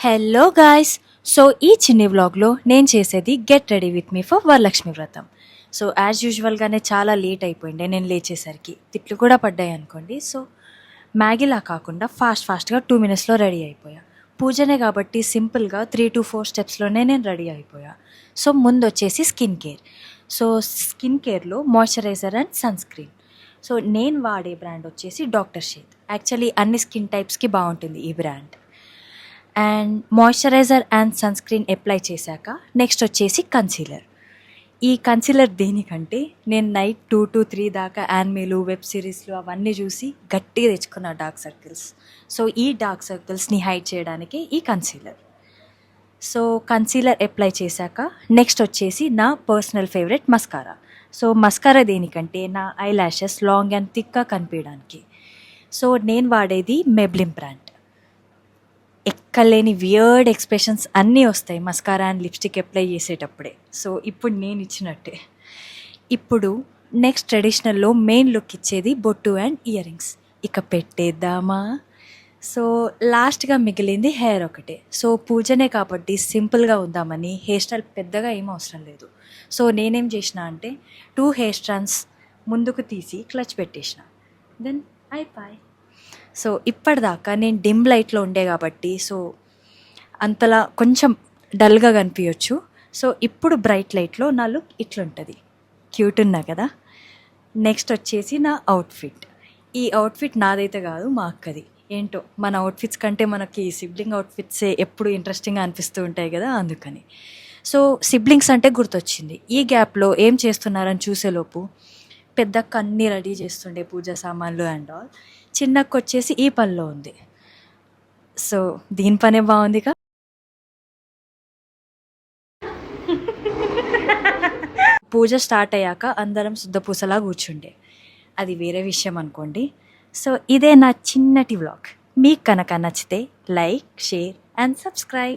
Hello guys. So ఈ చిన్ని వ్లాగ్లో నేను చేసేది get ready with me for Varalakshmi Vratham. So as యూజువల్గానే చాలా లేట్ అయిపోయిండే నేను లేచేసరికి, తిట్లు కూడా పడ్డాయి అనుకోండి. సో మ్యాగీలా కాకుండా ఫాస్ట్గా 2 minutesలో రెడీ అయిపోయా. పూజనే కాబట్టి సింపుల్గా 3 to 4 స్టెప్స్లోనే నేను రెడీ అయిపోయా. సో ముందు వచ్చేసి స్కిన్ కేర్. సో స్కిన్ కేర్లో moisturizer and sunscreen. So నేను వాడే బ్రాండ్ వచ్చేసి డాక్టర్ షేత్. యాక్చువల్లీ అన్ని స్కిన్ టైప్స్కి బాగుంటుంది ఈ brand. And moisturizer and sunscreen apply చేశాక నెక్స్ట్ వచ్చేసి కన్సీలర్. ఈ కన్సీలర్ దేనికంటే నేను నైట్ 2 to 3 దాకా యానిమేలు, వెబ్ సిరీస్లు అవన్నీ చూసి గట్టిగా తెచ్చుకున్న డార్క్ సర్కిల్స్. సో ఈ డార్క్ సర్కిల్స్ని హైడ్ చేయడానికి ఈ కన్సీలర్. సో కన్సీలర్ అప్లై చేశాక నెక్స్ట్ వచ్చేసి నా personal favourite mascara. So mascara దేనికంటే నా ఐ ల్యాషెస్ లాంగ్ అండ్ థిక్గా కనిపించడానికి. సో నేను వాడేది మెబ్లిన్ బ్రాండ్. ఎక్కలేని వియర్డ్ ఎక్స్ప్రెషన్స్ అన్నీ వస్తాయి మస్కారా అండ్ లిప్స్టిక్ అప్లై చేసేటప్పుడే. సో ఇప్పుడు నేను ఇచ్చినట్టే. ఇప్పుడు నెక్స్ట్ ట్రెడిషనల్లో మెయిన్ లుక్ ఇచ్చేది బొట్టు అండ్ ఇయర్ రింగ్స్. ఇక పెట్టేద్దామా? సో లాస్ట్గా మిగిలింది హెయిర్ ఒకటే. సో పూజనే కాబట్టి సింపుల్గా ఉందామని హెయిర్ స్టైల్ పెద్దగా ఏం అవసరం లేదు. సో నేనేం చేసిన అంటే 2 హెయిర్ స్ట్రాండ్స్ ముందుకు తీసి క్లచ్ పెట్టేసిన, దెన్ అయిపోయి. సో ఇప్పటిదాకా నేను డిమ్ లైట్లో ఉండే కాబట్టి సో అంతలా కొంచెం డల్గా కనిపించవచ్చు. సో ఇప్పుడు బ్రైట్ లైట్లో నా లుక్ ఇట్లుంటుంది. క్యూట్ ఉన్నా కదా. నెక్స్ట్ వచ్చేసి నా అవుట్ఫిట్. ఈ అవుట్ఫిట్ నాదైతే కాదు, మా అక్కది. ఏంటో మన అవుట్ఫిట్స్ కంటే మనకి సిబ్లింగ్ అవుట్ఫిట్సే ఎప్పుడు ఇంట్రెస్టింగ్గా అనిపిస్తూ ఉంటాయి కదా, అందుకని. సో సిబ్లింగ్స్ అంటే గుర్తొచ్చింది. ఈ గ్యాప్లో ఏం చేస్తున్నారని చూసేలోపు పెద్దక్క అన్నీ రెడీ చేస్తుండే, పూజా సామాన్లు అండ్ ఆల్. చిన్నక్క వచ్చేసి ఈ పనిలో ఉంది. సో దీని పనే బాగుందిగా. పూజ స్టార్ట్ అయ్యాక అందరం శుద్ధపూసలా కూర్చుండే, అది వేరే విషయం అనుకోండి. సో ఇదే నా చిన్నటి వ్లాగ్. మీకు కనుక నచ్చితే లైక్, షేర్ అండ్ సబ్స్క్రైబ్.